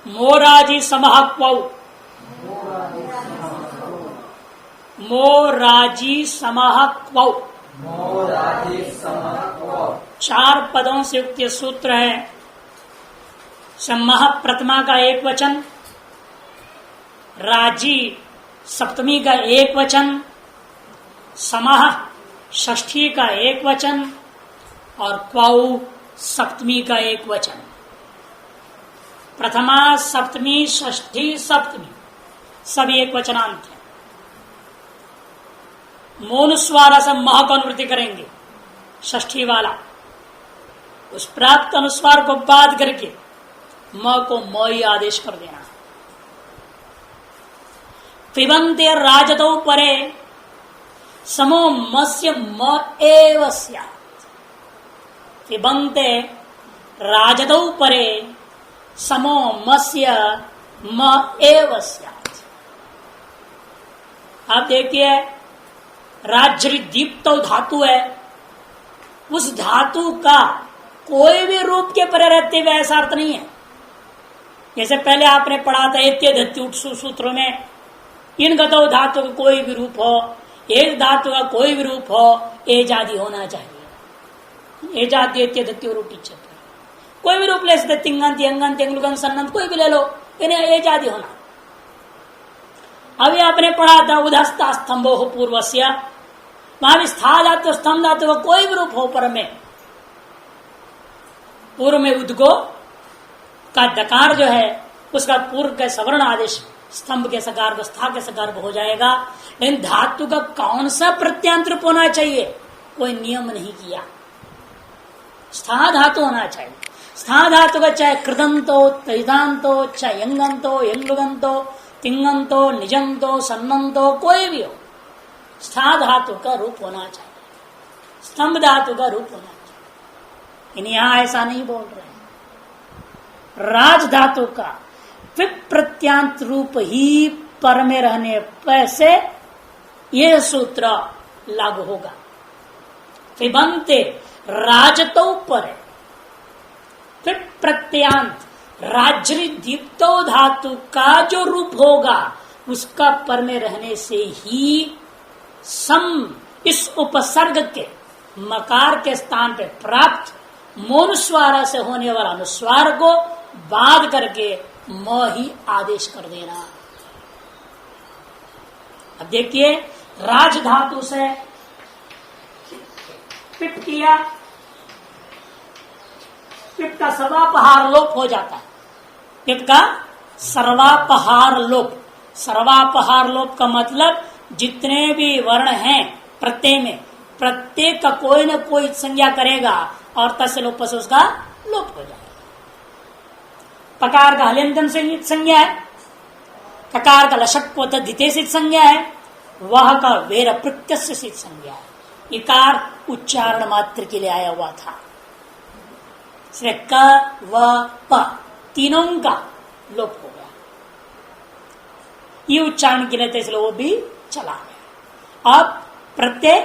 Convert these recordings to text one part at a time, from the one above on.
मोराजी समः क्वौ, मोराजी समः क्वौ, चार पदों से युक्त ये सूत्र है। समः प्रथमा का एक वचन, राजी सप्तमी का एक वचन, समः षष्ठी का एक वचन और क्वौ सप्तमी का एक वचन। प्रथमा सप्तमी षष्ठी सप्तमी सब एक वचनांत है। मोनुस्वार से मह को अनुवृत्ति करेंगे षष्ठी वाला, उस प्राप्त अनुस्वार को बाध करके म को मोई आदेश कर देना। पिबन्ते राजतौ परे समो मस्य म एव स्यात्। पिबन्ते राजतौ परे समो मस्य म एव स्यात्। आप देखिए राज्य दीप्त धातु है, उस धातु का कोई भी रूप के परे रहते हुए ऐसा अर्थ नहीं है। जैसे पहले आपने पढ़ा था एत्यदत्युट सूत्रों में, इन गतो धातु का कोई भी रूप हो, एक धातु का कोई भी रूप हो, एजादि होना चाहिए। एजादि एत्यदत्यो रूप कोई भी रूप ले सकते, तिंगंत यंगंत यंगलुगंत सन्नंत कोई भी ले लो, इन्हें एजादि होना। अभी आपने पढ़ा था उधस्ता स्तंभो हो पूर्वस्य, वहां भी स्था धातु स्तंभ धातु का कोई भी रूप हो पर में, पूर्व में उद्गो का दकार जो है उसका पूर्व के सवर्ण आदेश स्तंभ के सकार को स्था के सकार को हो जाएगा। लेकिन धातु का कौन सा प्रत्यांत रूप होना चाहिए कोई नियम नहीं किया, स्था धातु होना चाहिए। स्था धातु का चाहे कृदंतो तैदांतो चाहे यंगंतो यंगलुगंतो तिंगंतो निजंतो सन्नंतो कोई भी हो, स्था धातु का रूप होना चाहिए, स्तंभ धातु का रूप होना चाहिए। लेकिन यहां ऐसा नहीं बोल रहे हैं। राज धातु का विप्रत्यांत रूप ही पर में रहने पैसे यह सूत्र लागू होगा। पिबन्ते राजतो पर विप्रत्यांत राज्य दीप्तो धातु का जो रूप होगा उसका पर में रहने से ही सम इस उपसर्ग के मकार के स्थान पे प्राप्त मोनुस्वार से होने वाला अनुस्वार को बाध करके म ही आदेश कर देना। अब देखिए राज धातु से पिप किया, पिप का सर्वापहार लोप हो जाता है। पिप का सर्वापहार लोप, सर्वापहार लोप का मतलब जितने भी वर्ण हैं प्रत्यय में, प्रत्येक का कोई न कोई संज्ञा करेगा और तस्य लोप से उसका लोप हो जाएगा। पकार का हल्यंतन से संज्ञा है, ककार का लशक द्वितीय सिद्ध संज्ञा है, वह का वेर प्रत्यस्य सिद्ध संज्ञा है। इकार उच्चारण मात्र के लिए आया हुआ था, इसलिए क व प तीनों का लोप हो गया। ये उच्चारण के लिए थे इसलिए वो भी चला गया। अब प्रत्यय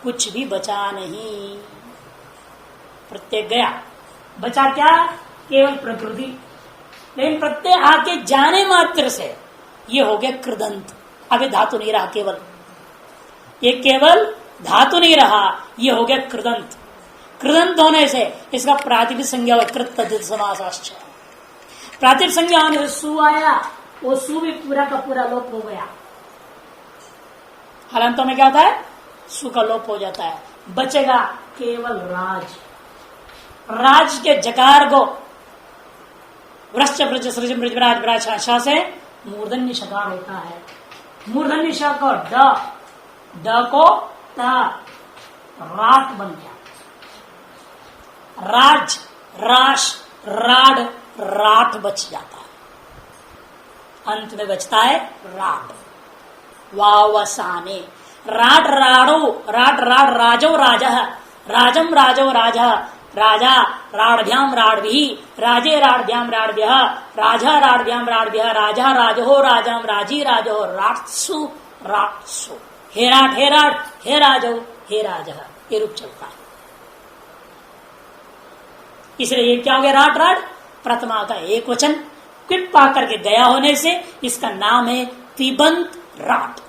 कुछ भी बचा नहीं, प्रत्यय गया, बचा क्या केवल प्रकृति। लेकिन प्रत्यय आके जाने मात्र से ये हो गया कृदंत, अभी धातु नहीं रहा, केवल ये केवल धातु नहीं रहा, ये हो गया कृदंत। कृदंत होने से इसका प्रातिपदिक संज्ञा हुआ कृत तद्धित समासाश्च। प्रातिपदिक संज्ञा होने से सु आया, वो सु भी पूरा का पूरा लोप हो गया। हलंतों में क्या होता है, सु का लोप हो जाता है, बचेगा केवल राज। राज के जकार को वृश्च ब्रज सृज ब्रज विराज विराज शाह से मूर्धन्य शकार होता है। मूर्धन्य श को ड को ता राट बन गया। राज राश राड राट बच जाता है, अंत में बचता है राट। वावसाने राट राडो राट राड राजो राज राजम राजो राज राजा राढ़भ्याम राढ़भी राजे राढ़भ्याम राढ़भ्य राजा राढ़भ्याम राढ़भ्य राजा राजहो राजम राजी राजो राट्सु राट्सु हे राट हे राजो हे राजा, ये रूप चलता है। इसलिए ये क्या हो गया, राट राट प्रथमा का एक वचन, क्विप पा करके गया होने से इसका नाम है पिबंत राट।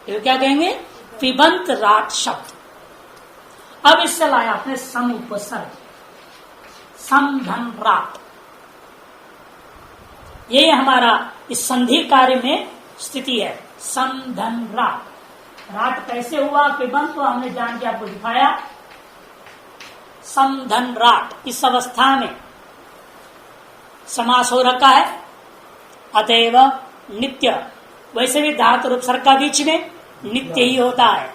ये क्या कहेंगे? पिबंत राट शब्द। अब इससे लाया आपने सम उपसर्ग, सम धन राट। ये हमारा इस संधि कार्य में स्थिति है, सम धन राट। राट कैसे हुआ पिबंत, तो हमने जान के आपको दिखाया। सम धन राट, इस अवस्था में समास हो रखा है, अतएव नित्य। वैसे भी धातु और उपसर्ग का बीच में नित्य ही होता है।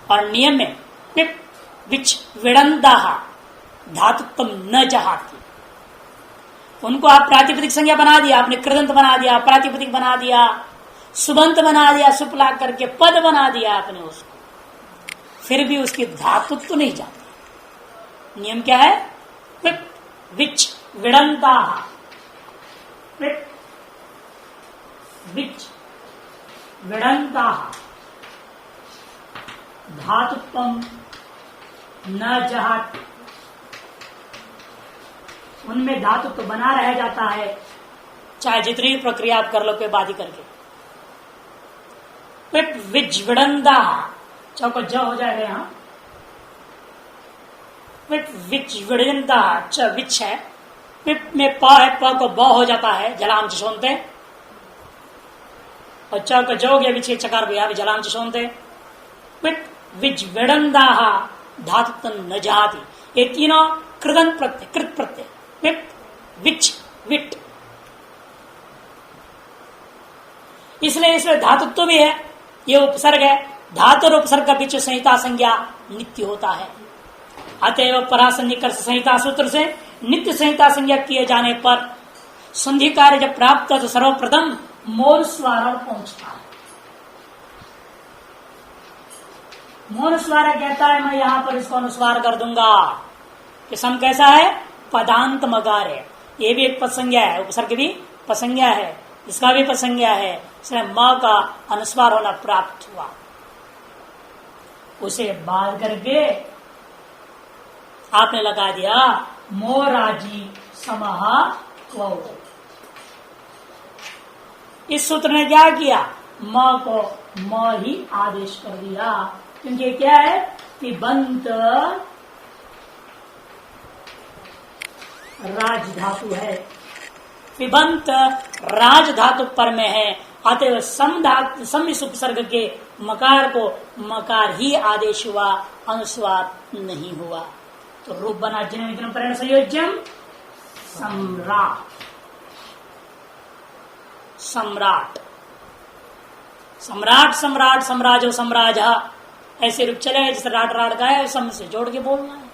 और नियम में पिप विच विड़ंदा धातुत्व न जहाती, उनको आप प्रातिपदिक संज्ञा बना दिया, आपने कृदंत बना दिया, प्रातिपदिक बना दिया, सुबंत बना दिया, सुपला करके पद बना दिया आपने उसको, फिर भी उसकी धातुत्व नहीं जाती। नियम क्या है? पिप विच विड़ंदा, पिप विच विड़ंदा धातुत्व न जहात, उनमें धातु तो बना रह जाता है, चाहे जितनी प्रक्रिया आप कर लो पे बाधी करके। पिप विच विड़ंदा, चौको ज हो जाएगा यहां, पिप विच विड़ंदा, च विच है, पिप में प है, प को ब हो जाता है, जलाम सुनते, और च को जो गया विच चकार भी जलाम सुनते। पिप विच विड़ंदा धातु न जाती, ये तीनों कृदंत प्रत्यय, कृत प्रत्यय, पिप विच विट, इसलिए इसमें धातुत्व भी है, ये उपसर्ग है। धातु और उपसर्ग का बीच संहिता संज्ञा नित्य होता है। अतएव परासन्निकर्ष संहिता सूत्र से नित्य संहिता संज्ञा किए जाने पर संधि कार्य जब प्राप्त हो तो सर्वप्रथम मौन स्वारण पहुंचता है। मौन स्वार कहता है मैं यहां पर इसको अनुस्वार कर दूंगा। कि सम कैसा है? पदांत मकार है, ये भी एक पद संज्ञा है, उपसर्ग भी पद संज्ञा है, इसका भी पद संज्ञा है, इसलिए मां का अनुस्वार होना प्राप्त हुआ। उसे बाध करके आपने लगा दिया मोराजी समहा क्वौ। इस सूत्र ने क्या किया? म को म ही आदेश कर दिया, क्योंकि क्या है? पिबंत राज धातु है, पिबंत राज धातु पर में है, अतएव सम इस उपसर्ग के मकार को मकार ही आदेश हुआ, अनुस्वार नहीं हुआ। तो रूप बना जन्म परिण संयोज्यम सम्राट, सम्राट, सम्राट, सम्राट, सम्राजो, सम्राजा, ऐसे रूप चले जैसे राट राट का है, सम से जोड़ के बोलना है।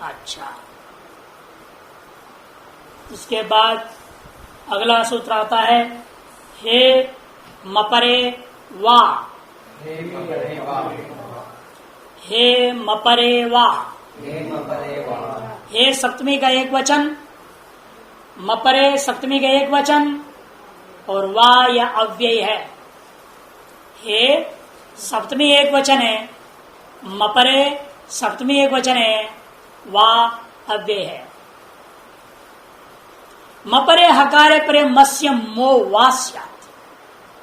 अच्छा, इसके बाद अगला सूत्र आता है हे मपरे वा, हे मपरे वा, हे सप्तमी का एक वचन, मपरे सप्तमी का एक वचन, और वा या अव्यय है। हे सप्तमी एक वचन है, मपरे सप्तमी एक वचन है, वा अव्यय है। मपरे हकारे परे मत्स्य मो वास्यात्,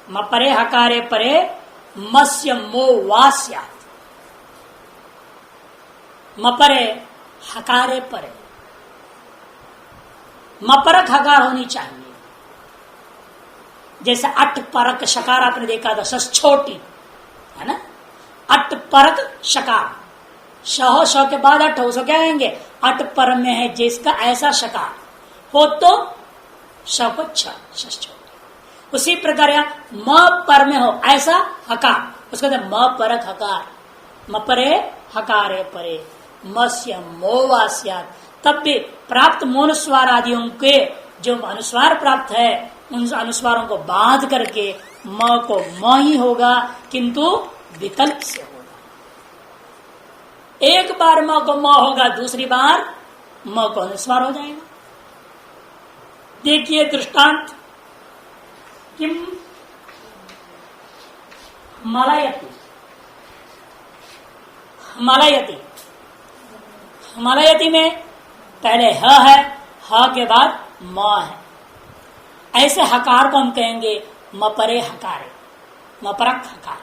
मपरे हकारे परे मत्स्य मो वास्यात्, मपरे हकारे परे, मपरक हकार होनी चाहिए। जैसे अट परक शकार आपने देखा था, सस छोटी है ना, अट परक शकार, शह श के बाद अट हो, उसको क्या कहेंगे? अट पर में है जिसका ऐसा शकार हो तो श को छ, शस छोटी। उसी प्रकार यहां म पर में हो ऐसा हकार, उसको कहते म परक हकार, मपरे हकारे परे मत्स्य मोवास्यात्। तब भी प्राप्त मौन स्वर आदियों के जो अनुस्वार प्राप्त है, उन अनुस्वारों को बांध करके म को म ही होगा, किंतु विकल्प से होगा। एक बार म को म होगा, दूसरी बार म को अनुस्वार हो जाएगा। देखिए दृष्टांत, किम मलयति, मलयति, हिमालयती में पहले ह है, ह के बाद म है। ऐसे हकार को हम कहेंगे मपरे हकारे, मपरक हकार।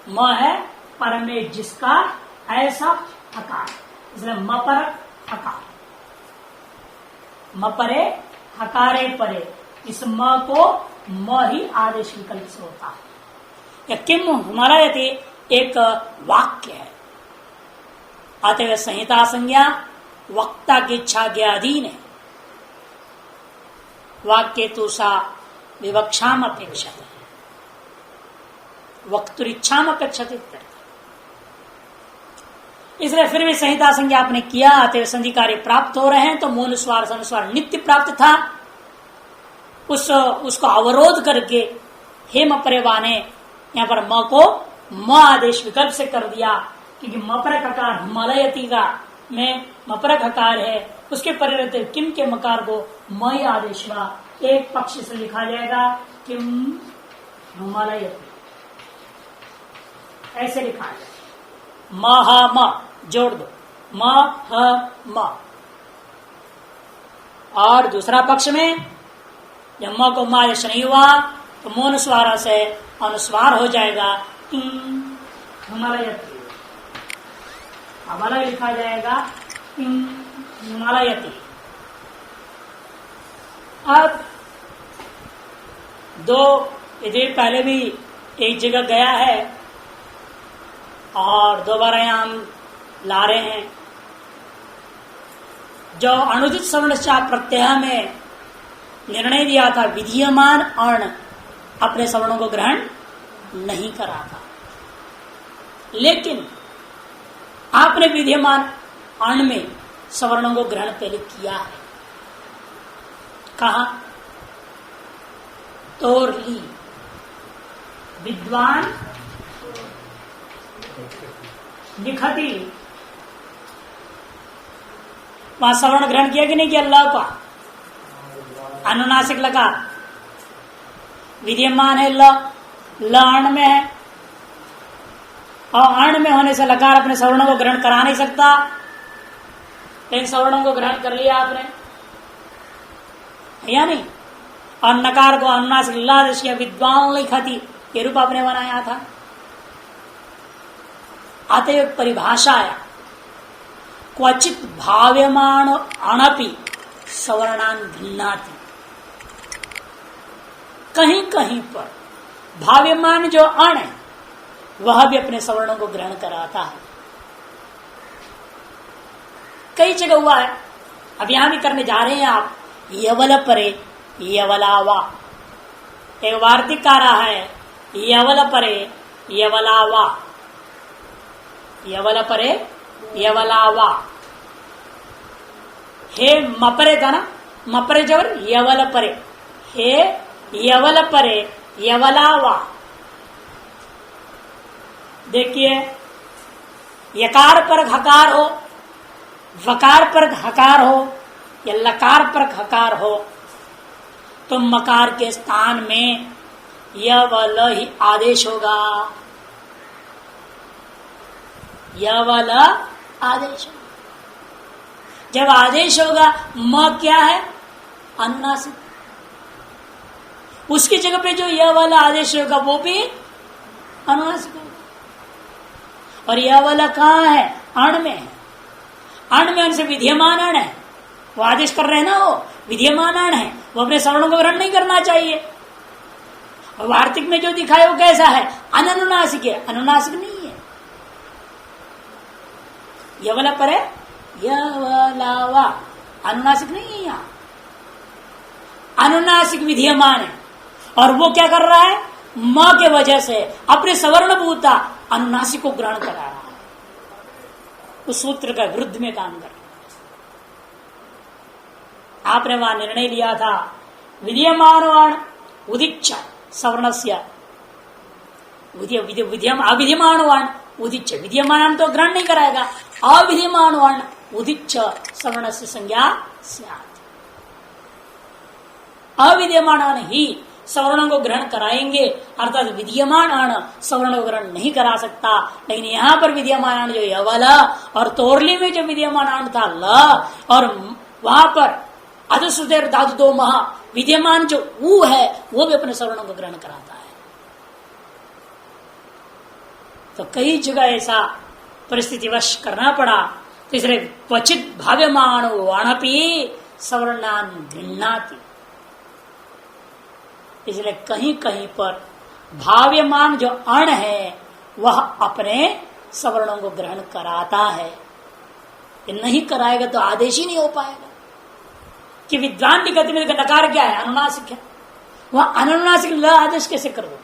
म है पर में जिसका ऐसा हकार, इसलिए मपरक हकार। मपरे हकारे परे, इस म को म ही आदेश विकल्प से होता है। या किम हिमालयती एक वाक्य है, अतः संहिता संज्ञा वक्ता की इच्छा के अधीन है। वाक्य तो सा विवक्षाम अपेक्षित, वक्तुरिच्छाम अपेक्षित। इसलिए फिर भी संहिता संज्ञा आपने किया, अतः संधि कार्य प्राप्त हो रहे हैं, तो मूल स्वर अनुस्वार नित्य प्राप्त था। उसको अवरोध करके हे मपरेवाने यहाँ पर म को म आदेश विकल्प से कर दिया, क्योंकि मपरक हकार हिमालयती का में मपरक हकार है, उसके परिवर्ते किम के मकार को मई आदेश हुआ। एक पक्ष से लिखा जाएगा किम हिमालयती, ऐसे लिखा जाए। म ह म जोड़ दो, म ह म। और दूसरा पक्ष में जब म को म आदेश नहीं हुआ तो मौन स्वारा से अनुस्वार हो जाएगा हिमालयती, अब अलग लिखा जाएगा हिमालयती। अब दो यदि पहले भी एक जगह गया है और दोबारा यहां हम ला रहे हैं। जो अनुदित सवर्ण प्रत्यय में निर्णय दिया था, विधीयमान अर्ण अपने सवर्णों को ग्रहण नहीं करा था, लेकिन आपने विधीयमान अर्ण में सवर्णों को ग्रहण पहले किया है। कहा? तोरली, विद्वान लिखती, वहां सवर्ण ग्रहण किया कि नहीं किया? अल्लाह का अनुनासिक लगा, विद्यमान है ल अर्ण में है, और अर्ण में होने से लकार अपने सवर्णों को ग्रहण करा नहीं सकता, लेकिन सवर्णों को ग्रहण कर लिया आपने, या नहीं? और नकार को अनुनासिक लादेश किया, विद्वान लिखती, ये रूप आपने बनाया था। अतएव परिभाषा है क्वचित भाव्यमान अणपि सवर्णान भिन्नाति। कहीं कहीं पर भाव्यमान जो अण है वह भी अपने सवर्णों को ग्रहण कराता है। कई जगह हुआ है, अब यहां भी करने जा रहे हैं आप। यवल परे यवलावा, एक वार्तिक आ रहा है, यवल परे यवलावा, यवल परे यवलावा। हे मपरे था ना, मपरे जबर यवल परे, हे यवल परे यवलावा। देखिए, यकार पर हकार हो, वकार पर हकार हो या लकार पर हकार हो, तो मकार के स्थान में यवल ही आदेश होगा। यवल आदेश, जब आदेश होगा म क्या है? अनुनासिक, उसकी जगह पे जो यह वाला आदेश होगा वो भी अनुनासिक होगा। और यह वाला कहाँ है? अण में है। अण में उनसे विधीयमान अण है, वो आदेश कर रहे हैं ना, वो विधीयमान अण है, वो अपने सवर्णों को ग्रहण नहीं करना चाहिए। और वार्तिक में जो दिखाए वो कैसा है? अनुनासिक है, अनुनासिक नहीं है। यवला पर है यवलावा, अनुनासिक नहीं है, यहां अनुनासिक विधीयमान है। और वो क्या कर रहा है? म के वजह से अपने सवर्ण भूता अनुनासिक को ग्रहण करा रहा है, उस सूत्र का विरुद्ध में काम कर रहा है। आपने वहां निर्णय लिया था विधीयमान उदिच्छ सवर्णस्य अविधीयमान वर्ण उदिच्छ, विधीयमान तो ग्रहण नहीं कराएगा, अविधीयमान वर्ण उदिच्छ सवर्णस्य संज्ञा स्यात्। अविधीयमान ही सवर्णों को ग्रहण कराएंगे, अर्थात विद्यमान अण सवर्णों को ग्रहण नहीं करा सकता। लेकिन यहाँ पर विद्यमान अण जो यवला और तोरली में जो विद्यमान अण था ल, और वहां पर अधश्रुतेर धातु दो महा विद्यमान जो ऊ है वो भी अपने सवर्णों को ग्रहण कराता है। तो कई जगह ऐसा परिस्थितिवश करना पड़ा। तो इसलिए क्वचित भाव्यमान वाणपी सवर्णान गृह्णाति, इसलिए कहीं कहीं पर भाव्यमान जो अण है वह अपने सवर्णों को ग्रहण कराता है। ये नहीं कराएगा तो आदेश ही नहीं हो पाएगा। कि विद्वान निगति में नकार क्या है? अनुनासिक है। वह अनुनासिक ल आदेश कैसे कर दो?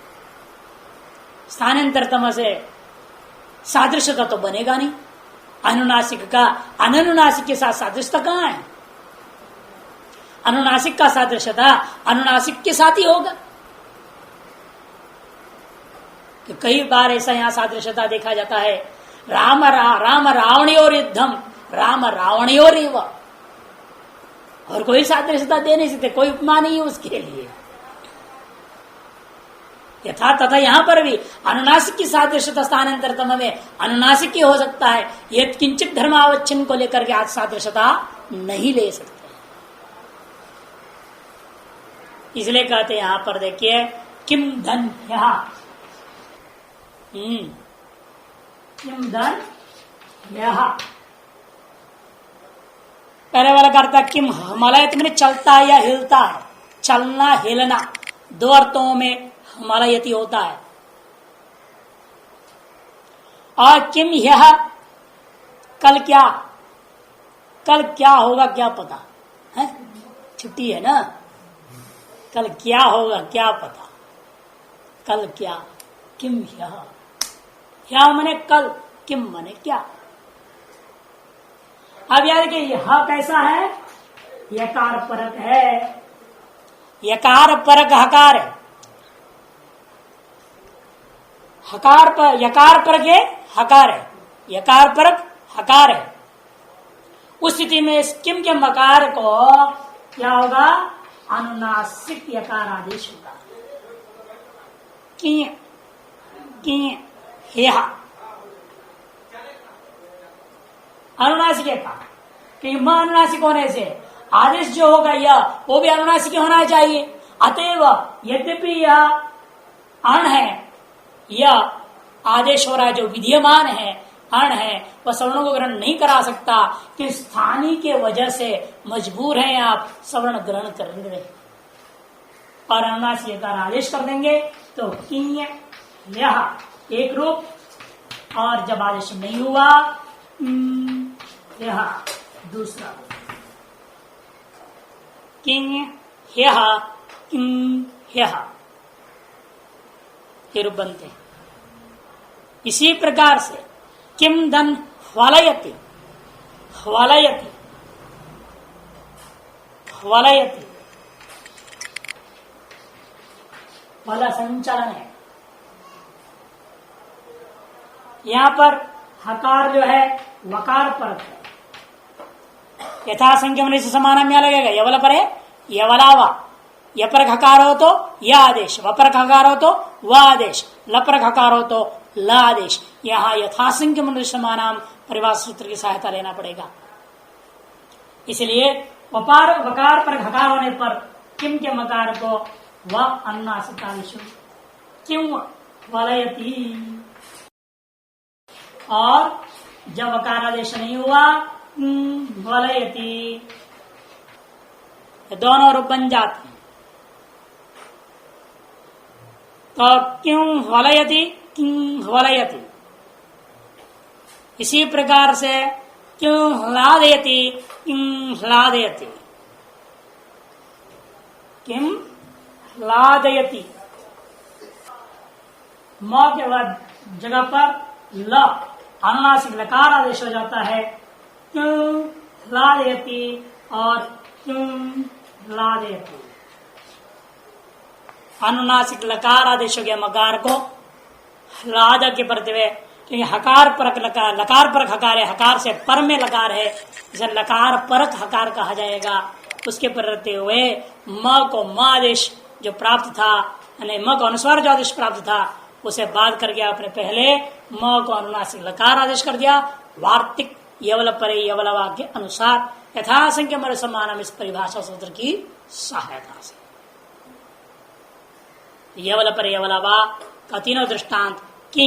स्थानांतरतम से सादृश्यता तो बनेगा नहीं। अनुनासिक का अनुनासिक के साथ सादृश्यता कहां है? अनुनासिक का सादृश्यता अनुनासिक के साथ ही होगा। कि कई बार ऐसा यहां सादृश्यता देखा जाता है, राम रावणयोर युद्धम राम रावणयोर, और कोई सादृश्यता दे नहीं सकते, कोई उपमा नहीं है उसके लिए। यथा तथा यहां पर भी अनुनासिक की सादृश्यता स्थानांतरतम में अनुनासिक ही हो सकता है। यह किंचित धर्मावच्छिन्न को लेकर के आज सादृश्यता नहीं ले सकते। इसलिए कहते यहां पर देखिए किम धन किम धन पहले वाला करता किम हिमालय मैंने चलता है या हिलता है, चलना हिलना दो अर्थों में हिमालयती होता है। और किम यह कल क्या होगा क्या पता है? छुट्टी है ना, कल क्या होगा क्या पता, कल क्या, किम यह मने कल, किम मने क्या। अब याद कि यह कैसा है? यकार परक है, यकार परक हकार है, हकार पर यकार परक है हकार है, यकार परक हकार है। उस स्थिति में इस किम के मकार को क्या होगा? अनुनासिक यकार आदेश होगा। अनुनासिक यकार, अनुनासिक होने से आदेश जो होगा यह वो भी अनुनासिक होना चाहिए। अतएव यद्यपि यह अण है, यह आदेश हो रहा है जो विद्यमान है अण है, वह सवर्णों को ग्रहण नहीं करा सकता कि स्थानीय के वजह से मजबूर हैं आप सवर्ण ग्रहण करेंगे और अनुनासिक आदेश कर देंगे। तो किन्य यह एक रूप, और जब आदेश नहीं हुआ यह दूसरा रूप, किन्य यह ये रूप बनते हैं। इसी प्रकार से किम धन ह्वालयति ह्वालयति ह्वालयति वाला संचालन है। यहां पर हकार जो है वकार पर है। यथासंख्य मन से समाना में लगेगा। यवल पर है यवलावा, यपर हकार हो तो यह आदेश, वपर हकार हो तो वह आदेश, लपर हकार हो तो ल आदेश। यहां यथासंख्य मनुष्य समानाम परिवार सूत्र की सहायता लेना पड़ेगा। इसलिए वकार पर घकार होने पर किम के मकार को वह अनुनासिकादेश क्यों वलयती, और जब वकारादेश नहीं हुआ वलयती, दोनों रूप बन जाते हैं। तो क्यों वलयती किं वलयति, इसी प्रकार से क्यों ह्लादयति किं ह्लादयति, किं ह्लादयति म के बाद जगह पर ल अनुनासिक लकार आदेश हो जाता है। क्यों ह्लादयति और क्यों ह्लादयति, अनुनासिक लकार आदेश हो गया मकार को ह्लाद के प्रति, क्योंकि हकार परक लकार, लकार परक हकार है, हकार से पर में लकार है, इसे लकार परक हकार कहा जाएगा। उसके प्रति हुए म को म आदेश जो प्राप्त था, यानी म को अनुस्वार जो आदेश प्राप्त था उसे बाध करके आपने पहले म को अनुनासिक लकार आदेश कर दिया। वार्तिक यवल परे यवलवा के अनुसार यथासंख्य मर सम्मान इस परिभाषा सूत्र की सहायता से यवल परे यवलवा का तीनों दृष्टांत कि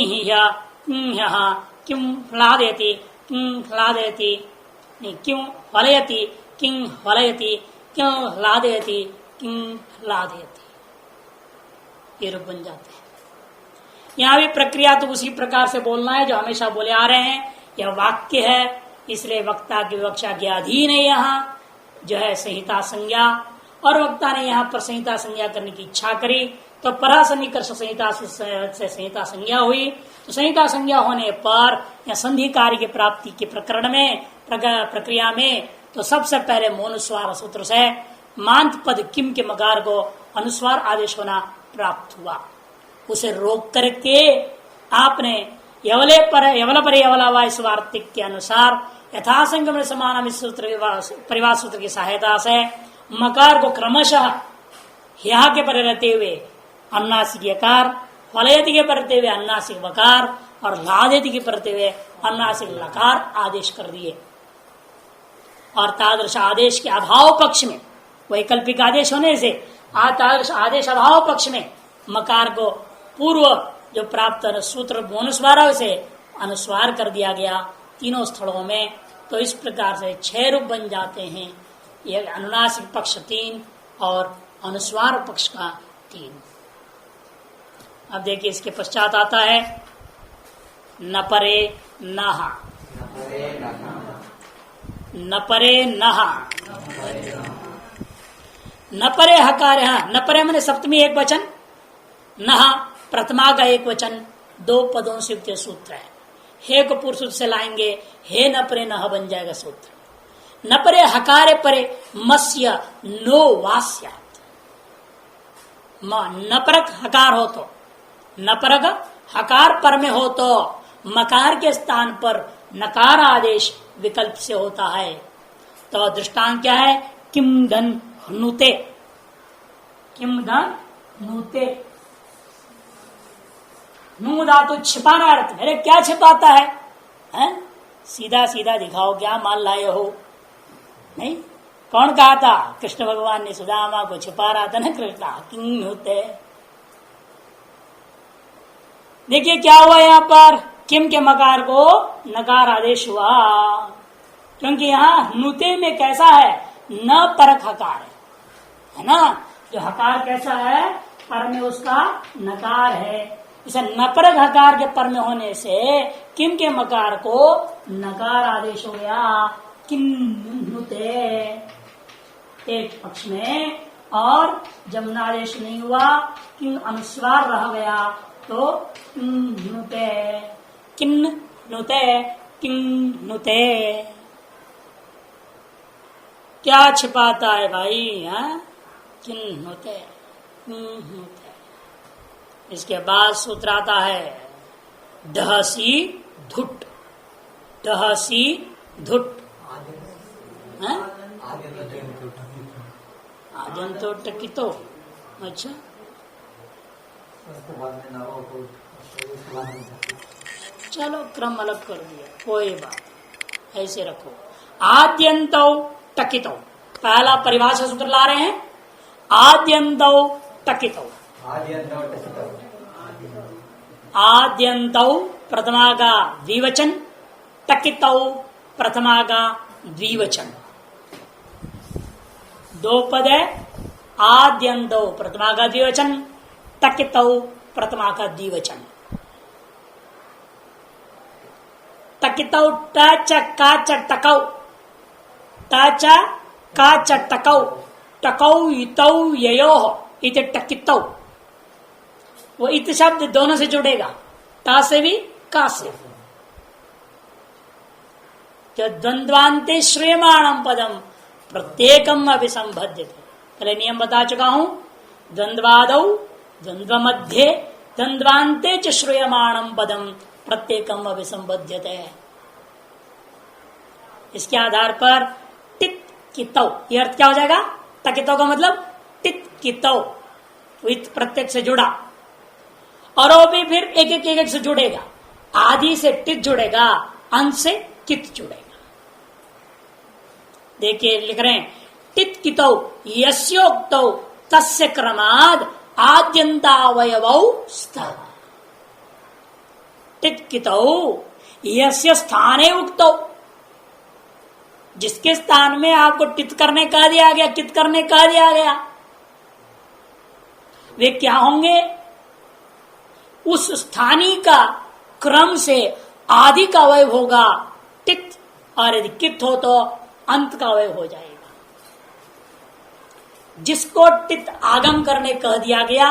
किम ह्लादयति किं ह्लादयति क्यों हलयति किं हलयति क्यों ह्लादयति किं ह्लादयति, ये रूप बन जाते हैं। यहाँ भी प्रक्रिया तो उसी प्रकार से बोलना है जो हमेशा बोले आ रहे हैं। यह वाक्य है, इसलिए वक्ता की विवक्षा के अधीन है। यहाँ जो है संहिता संज्ञा, और वक्ता ने यहाँ पर संहिता संज्ञा करने की इच्छा करी तो परा सन्निकर्ष संहिता से संहिता संज्ञा हुई। तो संहिता संज्ञा होने पर या संधि कार्य की प्राप्ति के प्रकरण में प्रक्रिया में तो सबसे पहले मोनुस्वार सूत्र से मांत पद किम के मकार को अनुस्वार आदेश होना प्राप्त हुआ। उसे रोक करके आपने यवल पर यवलावा इस वार्तिक के अनुसार यथासंगम समान परिवार सूत्र की सहायता से मकार को क्रमशः यहाँ के पर रहते हुए अन्नासिक यकार, फलयति के परते हुए अन्नासिक वकार और लादेति के परते हुए अन्नासिक लकार आदेश कर दिए। और तादृश आदेश के अभाव पक्ष में, वैकल्पिक आदेश होने से तादृश आदेश अभाव पक्ष में मकार को पूर्व जो प्राप्त सूत्र अनुस्वार से अनुस्वार कर दिया गया तीनों स्थलों में। तो इस प्रकार से 6 रूप बन जाते हैं। यह अनुनासिक पक्ष 3 और अनुस्वार पक्ष का 3। अब देखिए इसके पश्चात आता है न परे नहा, न परे नहा, न परे हकार। न परे मैंने सप्तमी एक वचन, नहा प्रथमा का एक वचन, 2 पदों से युक्त सूत्र है। हे को पूर्व सूत्र से लाएंगे, हे न परे नह बन जाएगा सूत्र। न परे हकारे परे मस्य नो वास्यात्, न परक हकार हो तो, न परक हकार पर में हो तो मकार के स्थान पर नकार आदेश विकल्प से होता है। तो दृष्टांत क्या है? किम धन नुते, किम धन नुते, नू धातु छिपाना अर्थ। मेरे क्या छिपाता है, हैं? सीधा सीधा दिखाओ, क्या मान लाए हो? नहीं, कौन कहा था? कृष्ण भगवान ने सुदामा को छिपा रहा था ना कृष्णा, किंग होते। देखिए क्या हुआ यहाँ पर, किम के मकार को नकार आदेश हुआ, क्योंकि यहाँ नुते में कैसा है? न परक हकार है ना। जो हकार कैसा है? पर में उसका नकार है। इसे नपरक हकार के पर में होने से किम के मकार को नकार आदेश हो गया। किम नुते एक पक्ष में, और जब आदेश नहीं हुआ किन अनुस्वार रह गया तो नुते, किन नुते, किन नुते। क्या छिपाता है भाई? किन नुते, नुते। इसके बाद सूत्र आता है डहसी धुट, डहसी धुट, आजंतो टकितो। अच्छा, चलो क्रम अलग कर दिया, कोई बात, ऐसे रखो। आद्यंतो टकितो, पहला परिभाषा सूत्र ला रहे हैं। आद्यंतो टकितो, आद्यंतौ प्रथमा का द्विवचन, टकितौ प्रथमा का द्विवचन। 2 पद है। आद्यंतौ प्रथमा का द्विवचन, टकितौ प्रथमा का द्विवचन। टकितौ टच काच टकौ, टच काच टकौ, टकौ इतौ ययोः इति टकितौ। वो इत शब्द दोनों से जुड़ेगा, टा से भी का से। जो द्वंद्वान्ते श्रूयमाणम पदम प्रत्येकम अभिसंबध्यते, पहले नियम बता चुका हूं। द्वंद्वादौ, द्वंद्व मध्य, द्वंद्वान्ते च श्रूयमाणम पदम प्रत्येकम अभिसंबध्यते। इसके आधार पर टित कितौ, यह अर्थ क्या हो जाएगा? टकितौ का मतलब टित कितौ, इत प्रत्येक से जुड़ा, और वो भी फिर एक एक से जुड़ेगा। आदि से टित जुड़ेगा, अंत से कित जुड़ेगा। देखिए लिख रहे हैं, टित कितौ यस्योक्तौ तस्य क्रमाद आद्यंतावयवौ स्तः। टित कितौ यस्य स्थाने उक्तौ, जिसके स्थान में आपको टित करने कह दिया गया, कित करने कह दिया गया, वे क्या होंगे? उस स्थानीय का क्रम से आदि का अवयव होगा टित, और यदि कित हो तो अंत का अवयव हो जाएगा। जिसको टित आगम करने कह दिया गया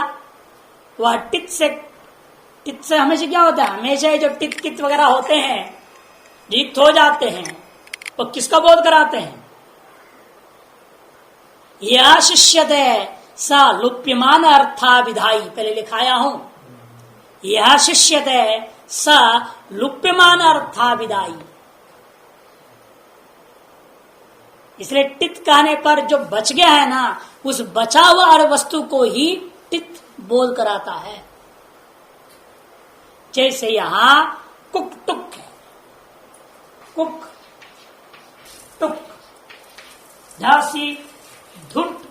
वह टित से हमेशा क्या होता है? हमेशा जो टित कित वगैरह होते हैं, रिक्त हो जाते हैं, तो किसका बोध कराते हैं? यह शिष्यते स लुप्यमान अर्था विधाई, पहले लिखाया हूं, यह शिष्यते स लुप्यमान अर्था विदाई। इसलिए टित कहने पर जो बच गया है ना, उस बचा हुआ वस्तु को ही टित बोध कराता है। जैसे यहां कुक टुक है, कुक टुक, झांसी धुट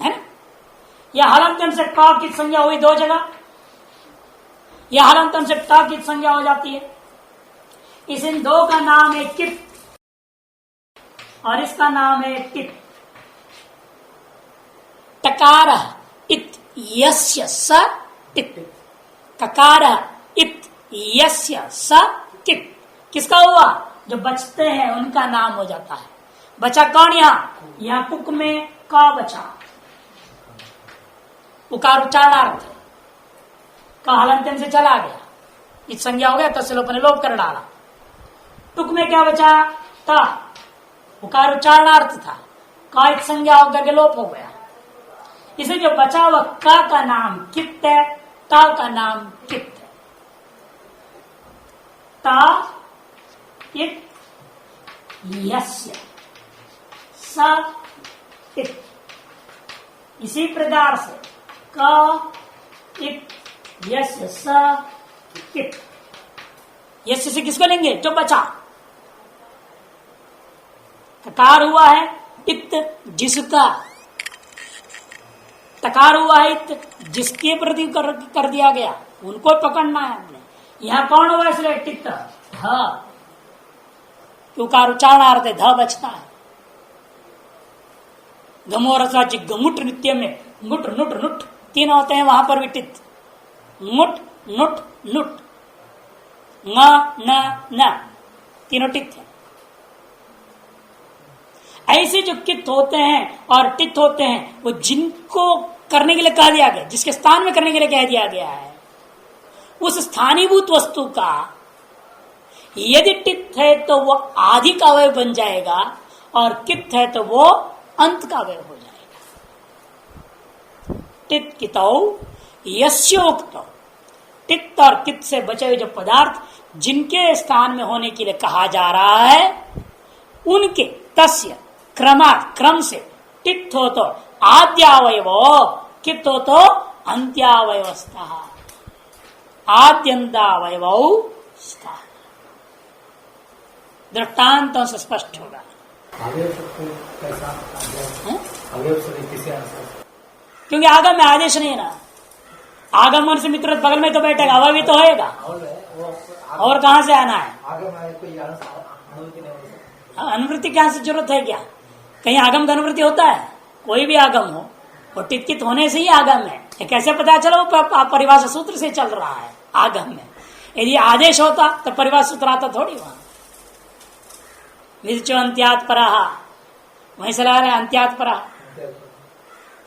है ना, यह हलंतन से टा की संज्ञा हुई दो जगह, यह हलंतन से टा की संज्ञा हो जाती है। इस इन दो का नाम है कित और इसका नाम है टित। टकार इत यस्य स टित, ककार इत यस्य स कित। किसका हुआ? जो बचते हैं उनका नाम हो जाता है। बचा कौन? यहां कुक में का बचा, उकार उच्चारणार्थ का हलंतन से चला गया, इस संज्ञा हो गया, तस्लोप ने लोप कर डाला। टुक में क्या बचा? ता, उकार उच्चारणार्थ था, का एक संज्ञा होकर के लोप हो गया। इसे जो बचा हुआ का नाम कित है, ता का नाम कित है। ता इत यस्य स इत। इसी प्रकार से क इत यस्य स कित। यस्य से किसको लेंगे? जो बचा। तकार हुआ है इत जिसका, तकार हुआ है इत जिसके प्रति कर दिया गया, उनको पकड़ना है हमने। यहां कौन हुआ? इसलिए टित ध, उकार उच्चारणार्थ है, ध बचता है। गमो रसा जिगमुट नृत्य में मुट नुट नुट तीन होते हैं, वहां पर भी टित। मुट नुट नुट, न तीनों टित है। ऐसे जो कित होते हैं और टित होते हैं, वो जिनको करने के लिए कह दिया गया, जिसके स्थान में करने के लिए कह दिया गया है, उस स्थानीभूत वस्तु का यदि टित है तो वो आदि का अवयव बन जाएगा, और कित है तो वो अंत का अवयव हो जाएगा। टित कितौ यस्योक्तौ, टित और कित से बचे हुए जो पदार्थ जिनके स्थान में होने के लिए कहा जा रहा है, उनके तस्य क्रमात् क्रम से टित हो तो आद्यावयव, कित हो तो अंत्यावयवस्थः, आद्यंतावयवौ स्तः। दृष्टांतों से स्पष्ट होगा। क्योंकि आगम में आदेश नहीं है ना, आगमन से मित्र बगल में तो बैठेगा, वह भी तो होएगा, और कहां से आना है? अनुवृत्ति क्या से जरूरत है क्या? कहीं आगम का अनुवृत्ति होता है? कोई भी आगम हो, और टित होने से ही आगम है। कैसे पता चला? वो परिभाषा सूत्र से चल रहा है आगम में। यदि आदेश होता तो परिभाषा सूत्र आता थोड़ी वहां। विचो अंत्यात पराहा, वहीं से लगा रहे अंत्यात परा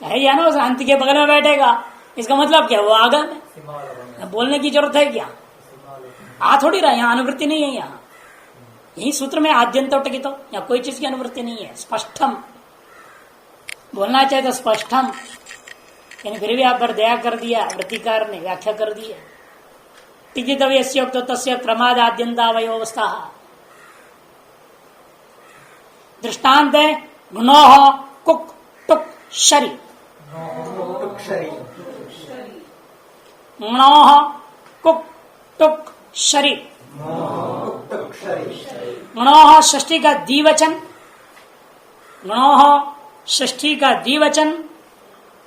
कहे या ना, उस अंत के बगल में बैठेगा, इसका मतलब क्या? वो आगम है। बोलने की जरूरत है क्या? आ थोड़ी रहा, यहाँ अनुवृत्ति नहीं है। यहाँ यही सूत्र में आद्यंत टकितो, यहाँ कोई चीज की अनुवृत्ति नहीं है। स्पष्टम बोलना चाहिए तो स्पष्टम, यानी फिर भी आप पर दया कर दिया, वृत्तिकार ने व्याख्या कर दी है। टिकितव्यस्योक्तो तस्य क्रमाद आद्यंतावयवस्था। दृष्टांत है घ्नोः कुक टुक शरी। णोः कुक् टुक् शरी। णोः षष्ठी का द्विवचन, णोः षष्ठी का द्विवचन,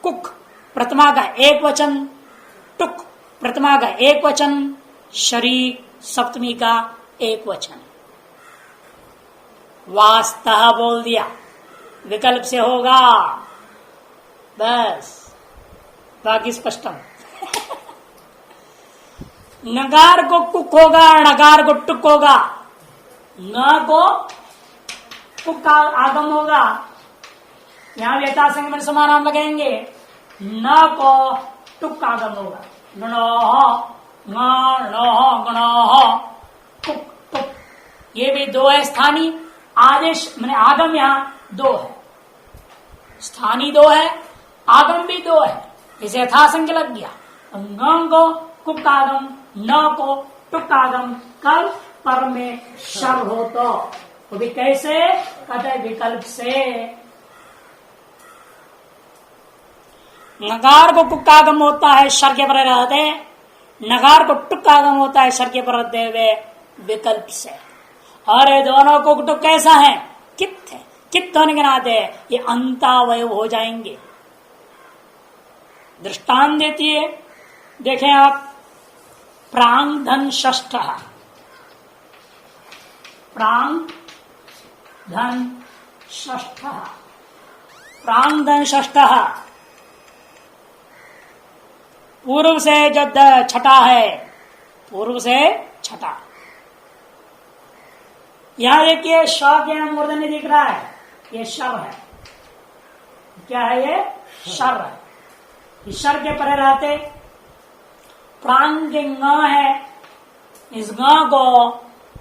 कुक प्रथमा का एक वचन, टुक प्रथमा का एक वचन, शरी सप्तमी का एक वचन। वास्तः बोल दिया, विकल्प से होगा, बस बाकी स्पष्टम। नकार को कुक होगा, नकार को टुक होगा, न को कुक का आगम होगा। यहां व्यथा संग में समानाम लगाएंगे, न को टुक का आगम होगा। गणोः गणोः कुक टुक, ये भी दो है स्थानीय। आदेश मैंने आगम यहां दो है, स्थानीय दो है, आगम भी दो है, इसे यथासंख्य लग गया। ङ को कुक आगम, न को टुक आगम, कल पर में शर हो तो भी कैसे कहते विकल्प से। नकार को कुक आगम होता है शर के पर रहते, नकार को टुक आगम होता है शर के पर रहते हुए विकल्प से। और ये दोनों को टुक कैसा है, कित है, कित होने के नाते ये अंतावय हो जाएंगे। दृष्टांत देती है, देखें आप, प्रांग धन षष्ठ, प्रांग धन षष्ठ, प्रांग धन षष्ठ, पूर्व से जो छठा है, पूर्व से छठा। यहां देखिए श के मूर्धन्य दिख रहा है, ये शर है। क्या है ये? शर है। ईश्वर के परे रहते प्रांग के ङ है, इस ङ को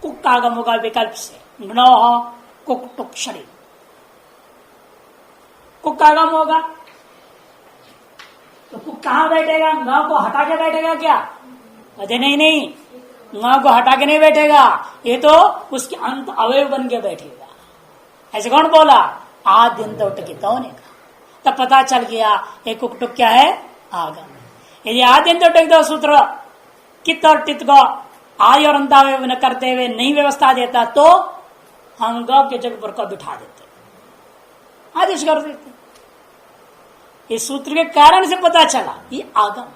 कुक का आगम होगा विकल्प से। णोः कुक टुक शरी, कुक का आगम होगा तो कुक कहां बैठेगा? ङ को हटा के बैठेगा क्या? अरे नहीं नहीं, ङ को हटा के नहीं बैठेगा, ये तो उसके अंत अवयव बन के बैठेगा। ऐसे कौन बोला? आद्यंत उटकितों ने कहा, तब पता चल गया ये कुक टुक क्या है? आगम। यदि आद्यंत उटकित सूत्र कित और टित को आदि और अंतावयव न करते हुए नहीं व्यवस्था देता तो हम ग के जगह पर को बिठा देते, आदेश कर देते। इस सूत्र के कारण से पता चला ये आगम,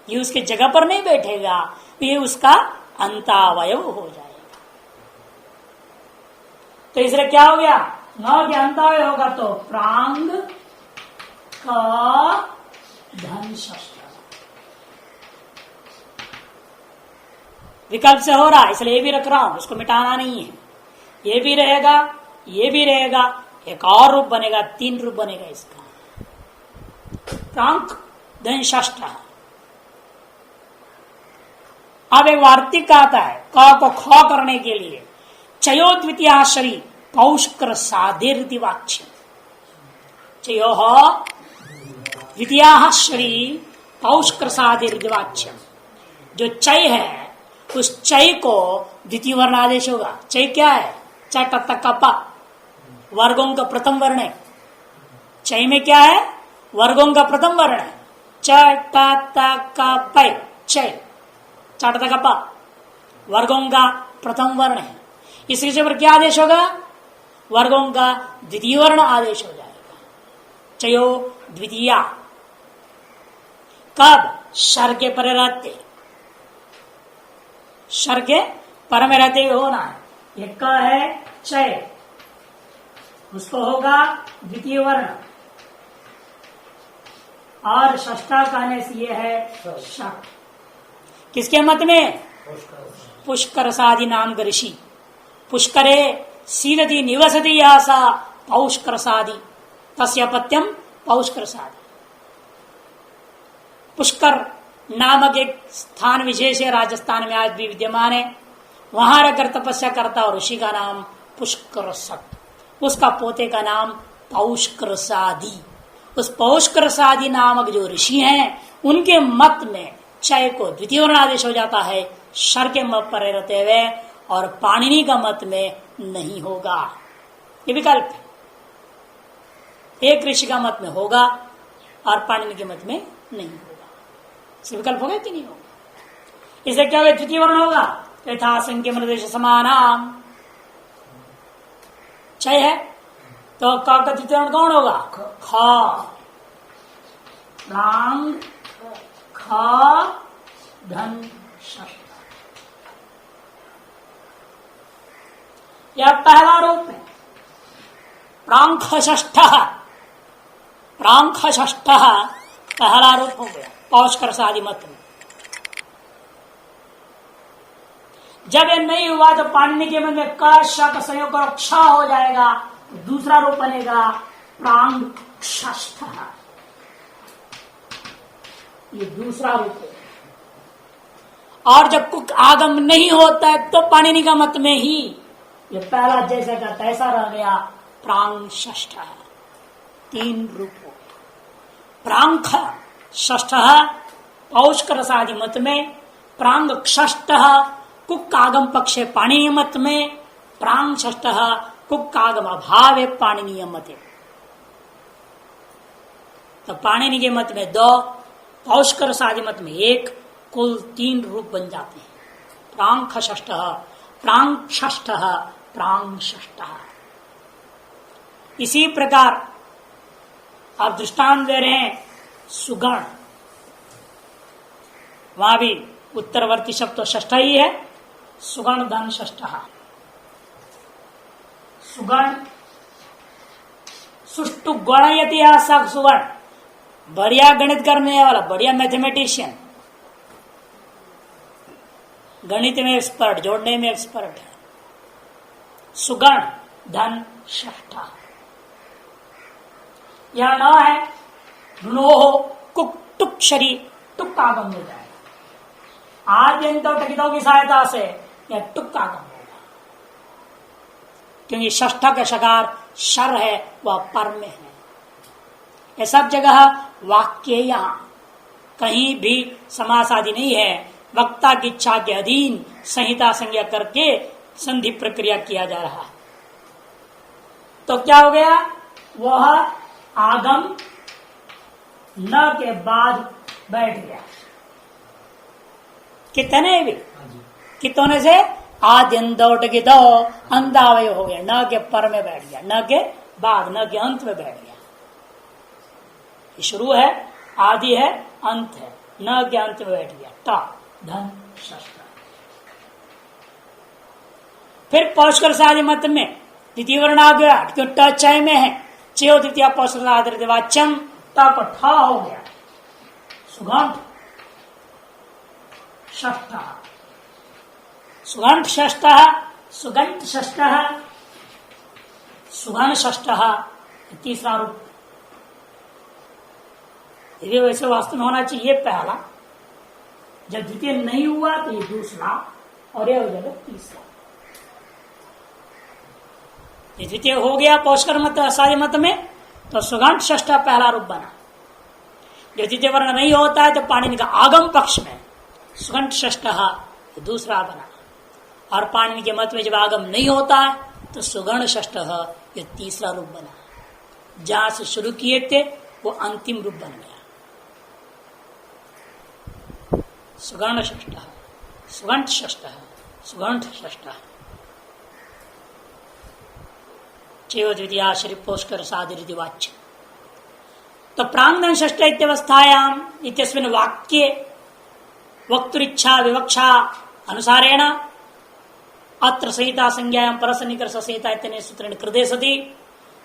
ये उसके जगह पर नहीं बैठेगा, ये उसका अंतावयव हो जाएगा। तो इसलिए क्या हो गया? न के अंतावयव होगा तो प्रांग का धन षष्ठ विकल्प से हो रहा है, इसलिए ये भी रख रहा हूं, उसको मिटाना नहीं है। ये भी रहेगा, ये भी रहेगा, एक और रूप बनेगा, तीन रूप बनेगा इसका। प्रांक धन षष्ठ। अब एक वार्तिक आता है क को ख करने के लिए, चयो द्वितीय शरी पौष्कर साधीर्ति वाच्य। चयो द्वितीय शरी पौष्कर साधीर्ति वाच्य। जो चय है उस चय को द्वितीय वर्ण आदेश होगा। चय क्या है? चट तक प, वर्गों का प्रथम वर्ण है। चय में क्या है? वर्गों का प्रथम वर्ण है। चट तक पै, चय चट तक प वर्गों का प्रथम वर्ण है। इसके पर क्या आदेश होगा? वर्गों का द्वितीय वर्ण आदेश हो जाएगा। चयो द्वितीया। कब? शर के परे रहते, शर के पर में रहते हुए होना है। एक का है चय, उसको होगा द्वितीय वर्ण, और षष्ठा कहने से ये है शर। किसके मत में? पुष्कर सादि नाम ऋषि। पुष्करे सीदति निवसति यासा पौष्कर सादि, तस्य पत्यम पौष्कर सादि। पुष्कर नामक एक स्थान विशेष है, राजस्थान में आज भी विद्यमान है। वहां रहकर तपस्या करता और ऋषि का नाम पुष्कर सत, उसका पोते का नाम पौष्कर सादि। उस पौष्कर सादि नामक जो ऋषि हैं उनके मत में चय को द्वितीय वर्ण आदेश हो जाता है, शर के मत पर रहते हुए, और पाणिनि का मत में नहीं होगा। ये विकल्प है। एक ऋषि का मत में होगा, और पाणिनि के मत में नहीं होगा। इसे विकल्प होगा कि नहीं होगा? इसे क्या होगा? द्वितीय वर्ण होगा। यथा संख्य निर्देश समानाम क्षय है तो का द्वितीय वर्ण कौन होगा? ख प्रांग ख धन षष्ठ। यह पहला रूप है प्रांख षष्ठ। प्रांख षष्ठ पहला रूप हो गया पौष्कर सादि मत में। जब ये नहीं हुआ तो पाणिनि के मत में क श का संयोग करो क्ष हो जाएगा, तो दूसरा रूप बनेगा प्रांग षष्ठ। ये दूसरा रूप है। और जब कुक आगम नहीं होता है तो पाणिनि का मत में ही ये पहला जैसा का तैसा रह गया प्रांग षष्ठ। तीन रूप हो गया। प्रांख षष्ठ पौष्कर सादि मत में, प्रांग षष्ठ कुक आगम पक्षे पाणिनीय मत में, प्रांग षष्ठ कुक आगम अभाव पाणिनीय मत। तो पाणिनि के मत में दो, पौष्कर सादि मत में एक, कुल तीन रूप बन जाते हैं। प्रांख षष्ठ प्रांग षष्ठ प्रांग षष्ठ। इसी प्रकार आप दृष्टांत दे रहे हैं सुगण, वहां भी उत्तरवर्ती शब्द तो षष्ठ ही है। सुगण धन षष्ठ। सुगण सुष्टु गणयति सख सुगण, बढ़िया गणित करने वाला, बढ़िया मैथमेटिशियन, गणित में एक्सपर्ट, जोड़ने में एक्सपर्ट है। सुगण धन षष्ठ। यह न है नो कुक टुक शरी टुक आगम हो जाएगा। आद्यंत टकितों की सहायता से यह टुक आगम होगा, क्योंकि षष्ठ का शकार शर है, वह पर में है। यह सब जगह वाक्य यहां कहीं भी समास आदि नहीं है। वक्ता की इच्छा के अधीन संहिता संज्ञा करके संधि प्रक्रिया किया जा रहा है। तो क्या हो गया? वह आगम न के बाद बैठ गया। कितने भी कितने से आद्यंत अंधावय हो गया, न के पर में बैठ गया, न के बाद, न के अंत में बैठ गया। शुरू है, आदि है, अंत है, न के अंत में बैठ गया। टा धन षष्ठ। फिर पौष्कर सादि मत में द्वितीय वर्ण आ गया, क्यों ट चय में है। चयो द्वितीय पौष्कर आदृत वाच्यम, ट को ठ हो गया। सुगंध षष्ठ, सुगंध षष्ठ, सुगंध षष्ठ, सुगंध षष्ठ तीसरा रूप। ये वैसे वास्तव में होना चाहिए पहला, जब द्वितीय नहीं हुआ तो ये दूसरा, और यह हो जाएगा तीसरा। ये द्वितीय हो गया पौष्कर मत सारे मत में, तो सुगंध षष्ठ पहला रूप बना। जब द्वितीय वर्ण नहीं होता है तो पाणिनि का आगम पक्ष में सुगंध षष्ठ दूसरा बना, और पाणिनि के मत में जब आगम नहीं होता है तो सुगण षष्ठ ये तीसरा रूप बना। जहां से शुरू किए थे वो अंतिम रूप बन गया। सुगण षष्ठ, सुगंध षष्ठ, सुगंध षष्ठ। चयो द्वितीया श्री पौष्कर साधि वाच्य। तो प्रांगण षष्ठ इत्यवस्थायाम इत्यस्मिन् वाक्ये वक्तुरिच्छा विवक्षा अनुसारेण अत्र संहिता संज्ञायां परसन्निकर्ष संहिता इत्यनेन सूत्रेण कृते सति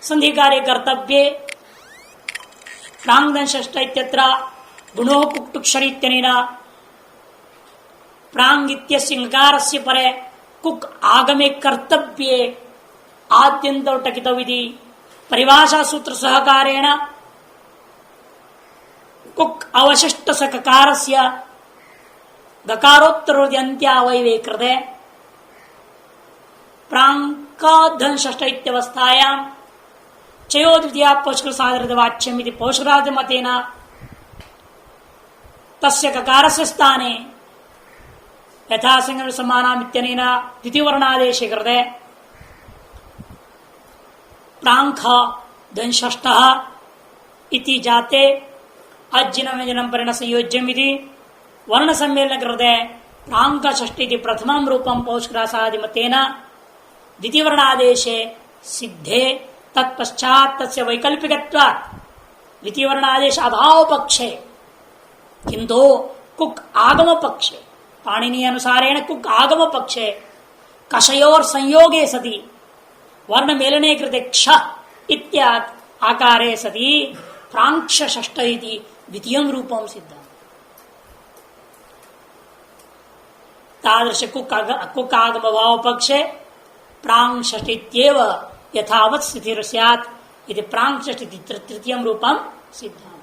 संधि कार्य कर्तव्ये प्रांगण षष्ठ इत्यत्र गुणो कुक्टुक्षर इत्यनेन प्रांग इत्यस्य ङकारस्य परे कुक आगमे कर्तव्ये आद्यन्तौ टकितौ विधि परिभाषा सूत्र सहकारेण कुक अवशिष्ट सककारस्य गकारोत्तरोद्यन्त्यावयवे कृते प्रांकाधन षष्ठ इत्यवस्थायां चयो द्वितीया पौष्कर साधृत वाच्यम इति पौष्कराद मतेन तस्य ककारस्य स्थाने यथा संगम समानाम इत्यनेन द्वितीय वर्णादेशे कृते प्रांख धन षष्ठ इति जाते अज्जिनम जन्म परिण संयोज्यम विधि वर्ण सम्मेलन हृदय प्रांक षष्ठी प्रथम रूपम पौष्करासादिमतेन द्वितीय वर्णादेशे सिद्धे तत्पश्चात तस्य वैकल्पिकत्वात् द्वितीय वर्णादेश अभाव पक्षे किंतु कुक आगम पक्षे पाणिनीय अनुसारेण कुक आगम पक्षे कषयोर संयोगे सति वर्ण मेलने कृते क्ष इत्यादि आकारे सति प्रांक्ष षष्ठ इति द्वितीयं रूपं सिद्धम्। तादृश कुक आगम भाव पक्षे प्रांग षष्ठीत्येव यथावत् स्थितिर् स्यात् इति प्रांग षष्ठी तृतीयं रूपं सिद्धम्।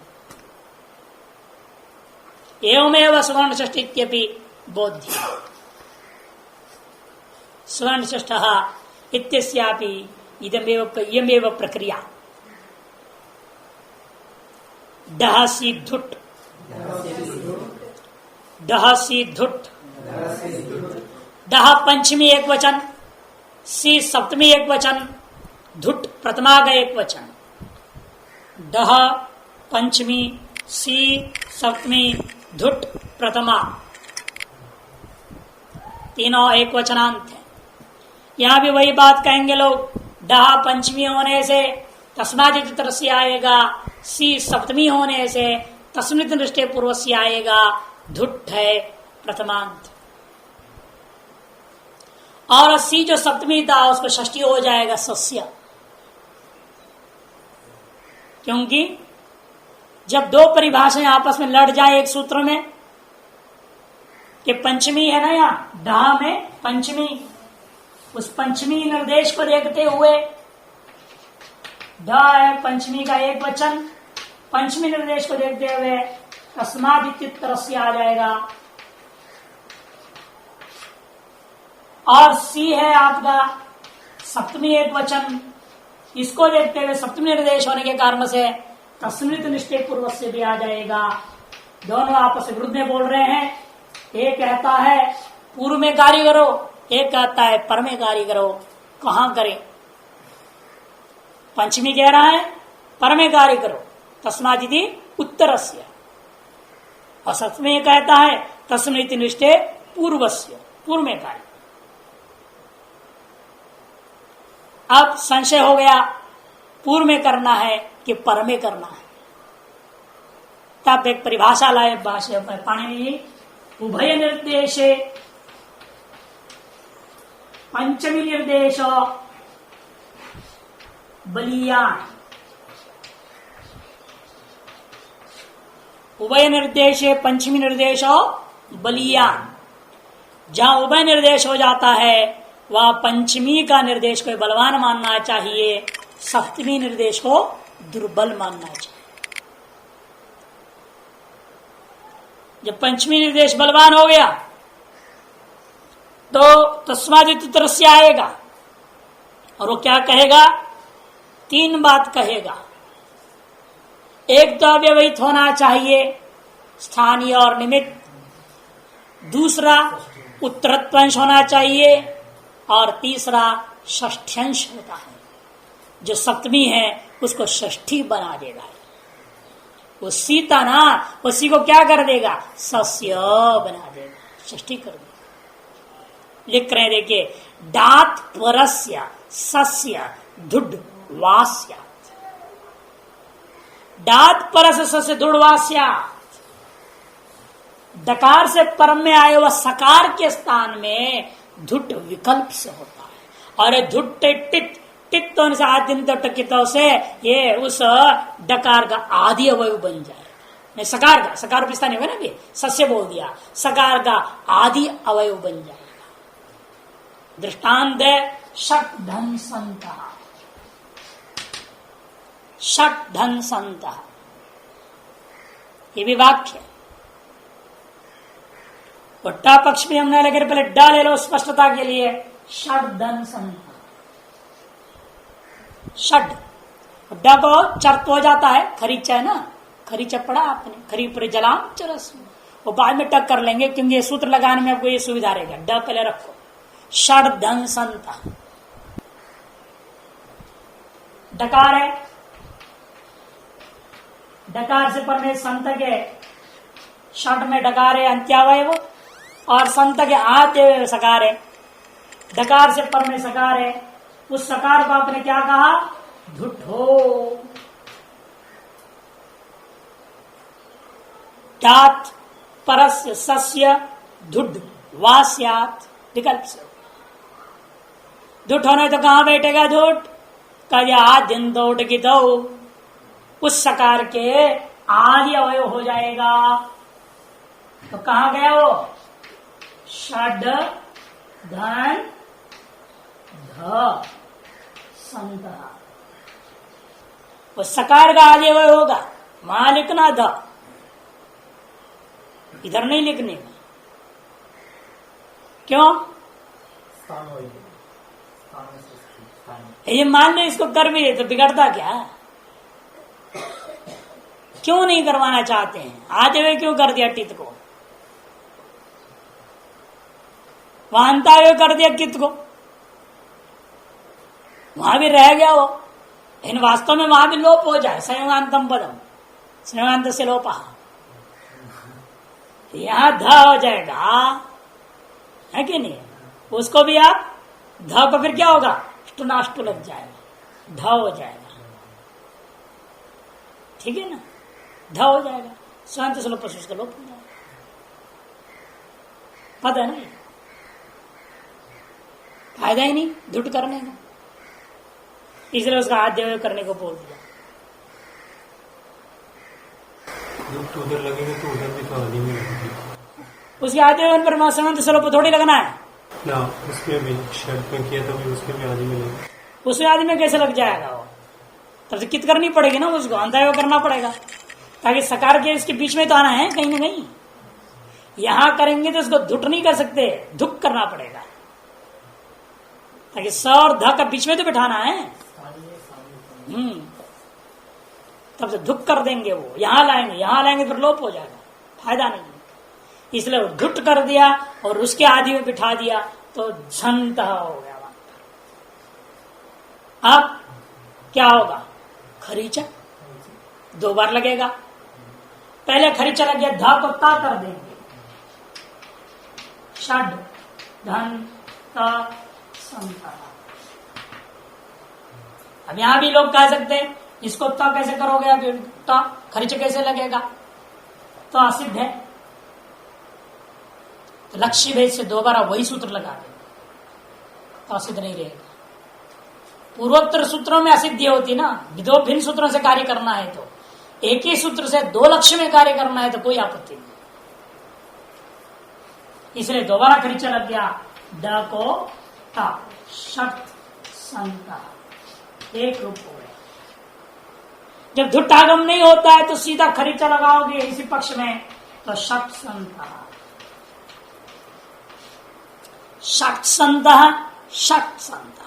एवमेव सुवर्ण षष्ठीत्यपि बोध्यम्। सुवर्ण षष्ठः इत्यस्यापि इयमेव प्रक्रिया। डह सी धुट डह सी धुट डह पंचमी एक वचन, सी सप्तमी एक वचन, धुट प्रथमा का एक वचन। डह पंचमी, सी सप्तमी, धुट प्रथमा, तीनों एक वचनांत है। यहां भी वही बात कहेंगे लोग, डह पंचमी होने से तस्मादित तरस्य आएगा, सी सप्तमी होने से तस्मित दृष्टि पूर्व से आएगा, धुट है प्रथमांत। और सी जो सप्तमी था उसको षष्ठी हो जाएगा सस्य, क्योंकि जब दो परिभाषाएं आपस में लड़ जाए एक सूत्र में कि पंचमी है ना, यहां डहा में पंचमी, उस पंचमी निर्देश को देखते हुए ड है पंचमी का एक वचन, पंचमी निर्देश को देखते हुए तस्मादित्युत्तर से आ जाएगा। और सी है आपका सप्तमी एक वचन, इसको देखते हुए सप्तमी निर्देश होने के कारण से तस्मित निष्ठे पूर्व से भी आ जाएगा। दोनों आपस में विरुद्ध में बोल रहे हैं। एक कहता है पूर्व में कार्य करो, एक कहता है पर में कार्य करो। कहां करें? पंचमी कह रहा है पर में कार्य करो, तस्मादिति उत्तरस्य, और सप्तमी कहता है तस्मित निष्ठे पूर्वस्य, पूर्व में कार्य। अब संशय हो गया पूर्व में करना है कि पर में करना है। तब एक परिभाषा लाए भाष्य में पाणिनि, उभय निर्देशे पंचमी निर्देश बलियान, उभय निर्देशे पंचमी निर्देश बलियान। जहां उभय निर्देश हो जाता है वह पंचमी का निर्देश को बलवान मानना चाहिए, सप्तमी निर्देश को दुर्बल मानना चाहिए। जब पंचमी निर्देश बलवान हो गया तो तस्मादित तरस्य आएगा, और वो क्या कहेगा? तीन बात कहेगा। एक तो अव्यवहित होना चाहिए, स्थानीय और निमित्त। दूसरा उत्तरत्वंश होना चाहिए, और तीसरा षष्ठ्यंश होता है। जो सप्तमी है उसको षष्ठी बना देगा। वो सीता ना, उसी को क्या कर देगा? सस्य बना देगा, षष्ठी कर देगा। लिख रहे देखिए, डात परस्य सस्य धुड वास्या, डात परस सस्य धुड वास्या। डकार से परम में आए वह सकार के स्थान में धुट विकल्प से होता है, और धुट टिट टित तो से आद्यंत टकितों से ये उस डकार का आदि अवयव बन जाएगा। सकार का, सकार पिस्ता नहीं होगा ना, अभी सस्य बोल दिया, सकार का आदि अवयव बन जाएगा। दृष्टांत है षट धन संत, षट धन संत, ये भी वाक्य। वट्टा पक्ष में हमने लगे, पहले डा ले लो स्पष्टता के लिए। षट धन संत, षड डा को चर्त हो जाता है, खरीचा है ना, खरीचा पढ़ा आपने, खरी पर जलाम चरस, वो बाद में टक कर लेंगे क्योंकि ये सूत्र लगाने में आपको ये सुविधा रहेगा। ड पहले रखो। षड धन संत डकार है, डकार से पर में संत के षट में डकार है अंत्यावय वो, और संत के आते सकार है। डकार से पर में सकार है, उस सकार को आपने क्या कहा? धुठो। डात परस्य सस्य धुड वास्यात विकल्प से। धुट होने तो कहां बैठेगा धुट? कह आद्यन दौड़ की दो, उस सकार के आदि अवयव हो जाएगा। तो कहां गया वो? षड धन ध संत। वो सकार का आदि अवयव होगा, वहां लिखना ध, इधर नहीं लिखने का। क्यों? ये मान लो इसको कर भी दे तो बिगड़ता क्या? क्यों नहीं करवाना चाहते हैं? आज वे क्यों कर दिया टित को? वाहनता हुए कर दिया कित को, वहां भी रह गया वो। इन वास्तव में वहां भी लोप हो जाए, संयोगांतम पदम, संयोगांत से लोपा, यहां ध हो जाएगा, है कि नहीं? उसको भी आप ध को फिर क्या होगा? नाष्टु लग जाएगा, ध हो जाएगा। ठीक है ना? ध हो जाएगा, स्वयं से लोप उसका लोप हो जाएगा। पता है ना? फायदा ही नहीं धुट करने का, इसलिए उसका आद्य करने को बोल दिया। तो उधर लगेंगे तो उधर भी तो आदि में लगेगी। उसके आद्य पर समंत स्वरूप थोड़ी लगना है ना, उसमें भी शर्त में किया तभी उसके भी आदि में लगेगा। उसमें आदि में कैसे लग जाएगा वो? तब से कित करनी पड़ेगी ना, उसको अंतः करना पड़ेगा, ताकि सकार के इसके बीच में तो आना है कहीं ना कहीं। यहां करेंगे तो उसको धुट नहीं कर सकते, धुक करना पड़ेगा, ताकि स और ध का बीच में तो बिठाना है। तब से धुक कर देंगे, वो यहां लाएंगे फिर लोप हो जाएगा, फायदा नहीं। इसलिए धुट कर दिया और उसके आदि में बिठा दिया तो झंत हो गया। अब क्या होगा? खरीचा दो बार लगेगा। पहले खरीचा लग गया, धा को ता कर देंगे, षड धन ता संता। अब यहां भी लोग कह सकते हैं इसको ता कैसे करोगे, ता खरीचा कैसे लगेगा? तो असिद्ध है, तो लक्ष्य भेद से दोबारा वही सूत्र लगा दे तो असिद्ध नहीं रहेगा। पूर्वोत्तर सूत्रों में असिद्धि होती ना, दो भिन्न सूत्रों से कार्य करना है तो, एक ही सूत्र से दो लक्ष्य में कार्य करना है तो कोई आपत्ति नहीं। इसलिए दोबारा खरीचा लग गया, ड को ता, षट संता, एक रूप हो गया। जब धुट्टागम नहीं होता है तो सीधा खरीचा लगाओगे इसी पक्ष में तो षट संता, षट संता, षट संता।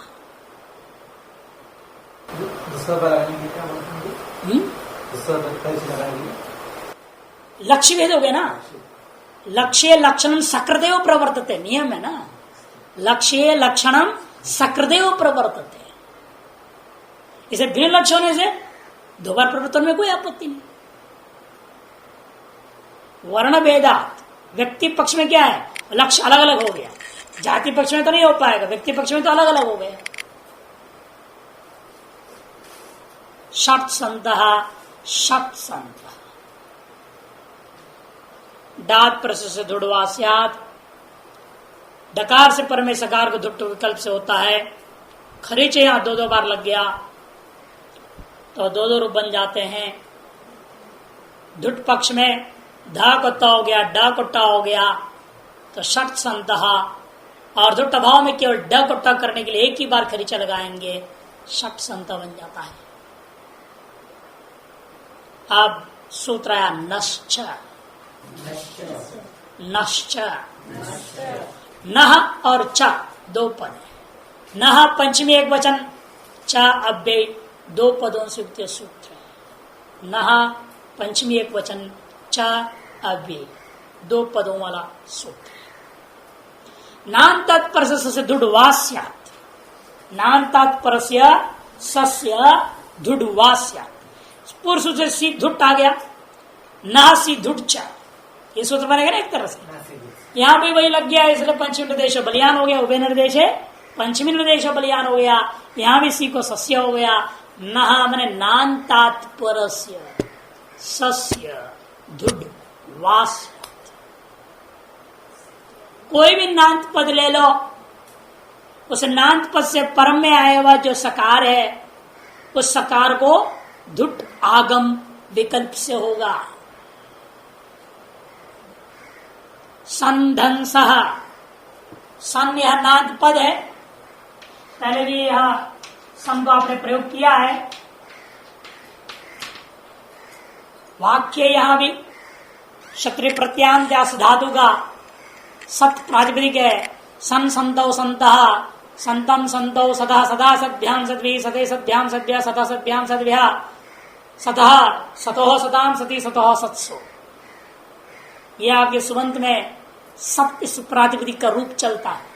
लक्ष्य भेद हो गया ना, लक्ष्य लक्षणम सकृदेव प्रवर्तते, नियम है ना, लक्ष्य लक्षणम सकृदेव प्रवर्तते। इसे भिन्न लक्ष्य होने से दो बार प्रवर्तन में कोई आपत्ति नहीं। वर्ण भेदात व्यक्ति पक्ष में क्या है? लक्ष्य अलग अलग हो गया, जाति पक्ष में तो नहीं हो पाएगा, व्यक्ति पक्ष में तो अलग अलग हो गया। षट संत, षट संत, डात प्रश्न से धुड़वास्यात, डकार से पर में सकार को धुट्ट विकल्प से होता है। खरीचे यहां दो बार लग गया तो दो रूप बन जाते हैं। धुट पक्ष में धा को ता हो गया, ड को टा हो गया तो षट संत, और धुट अभाव में केवल ड को ट करने के लिए एक ही बार खरीचा लगाएंगे, षट संत बन जाता है। अब सूत्र आया नश्च, नश्च, नह और च दो पद है। नह पंचमी एक वचन, च अव्यय दो पदों से युक्त सूत्र है। नह पंचमी एक वचन, च अव्यय दो पदों वाला सूत्र है। नाम तत्पर से दुडवास्यात्, नाम तत्पर सस्य दुडवास्यात्, पुरुष से सी धुट आ गया, ना सी धुट चा, ये सूत्र बनेगा ना एक तरह से। यहां भी वही लग गया, इसलिए पंचमी निर्देश बलियान हो गया, उभय निर्देश पंचमी निर्देश बलियान हो गया। यहां भी सी को सस्य हो गया। नहा मैंने नान तात्पर्य सस्य धुड वास, कोई भी नांत पद ले लो, उस नांत पद से परम में आया हुआ जो सकार है, उस सकार को धुट आगम विकल्प से होगा। संधंस, सन यह नांत पद है, पहले भी यह सन को आपने प्रयोग किया है। वाक्य यहां भी क्षत्रिय प्रत्यांत्यास धातु का सत प्रातिपदिक है। सन संतौ संतः, संतम संतौ सदा सदा सद्भ्याम सद्भि सते सद्भ्याम सद्भ्या सता सद्भ्याम सद्भ्या सतः सतोह सताम सती सतोह सत्सो। यह आपके सुबंत में सत्य प्रातिपदिक का रूप चलता है।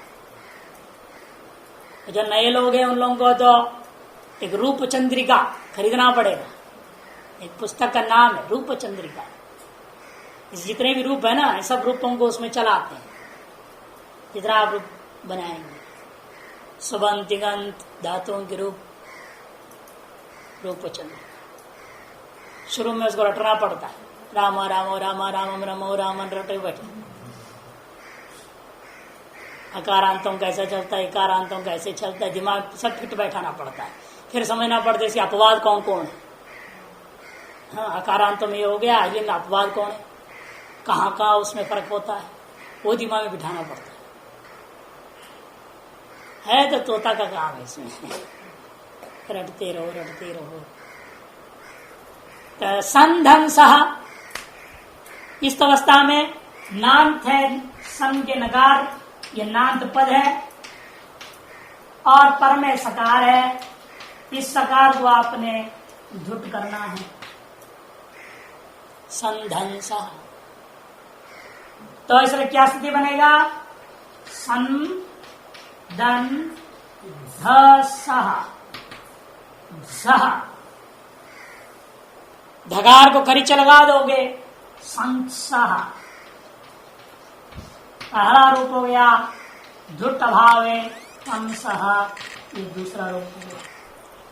जो नए लोग हैं उन लोगों को तो एक रूप चंद्रिका खरीदना पड़ेगा। एक पुस्तक का नाम है रूप चंद्रिका। इस जितने भी रूप है ना, सब रूपों को उसमें चलाते हैं, जितना आप रूप बनाएंगे। सुबंत तिगंत धातुओं के रूप चंद्रिका। शुरू में उसको रटना पड़ता है, राम राम राम राम रमो रामन रटे बैठे। अकारांतों कैसे चलता है, इकारांतों कैसे चलता है, दिमाग सब फिट बैठाना पड़ता है। फिर समझना पड़ता है इसके अपवाद कौन कौन है। हाँ, अकारांतों में ये हो गया, ये अपवाद कौन है, कहाँ कहाँ उसमें फर्क होता है, वो दिमाग में बिठाना पड़ता है तो तोता का काम है इसमें। रटते रहो रटते रहो। तो संधंस, इस अवस्था में नांत है, सन के नकार, ये नांत पद है और पर में सकार है। इस सकार को आपने धुट करना है। संधंस, तो इसलिए क्या स्थिति बनेगा, सन दन ध सह, धगार को खरीचा लगा दोगे, संसह पहला रूप हो गया। धुट अभावे संसह, ये दूसरा रूप हो गया।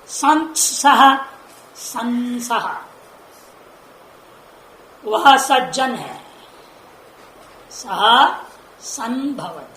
संसह संसह, वह सज्जन है, सह संभवति।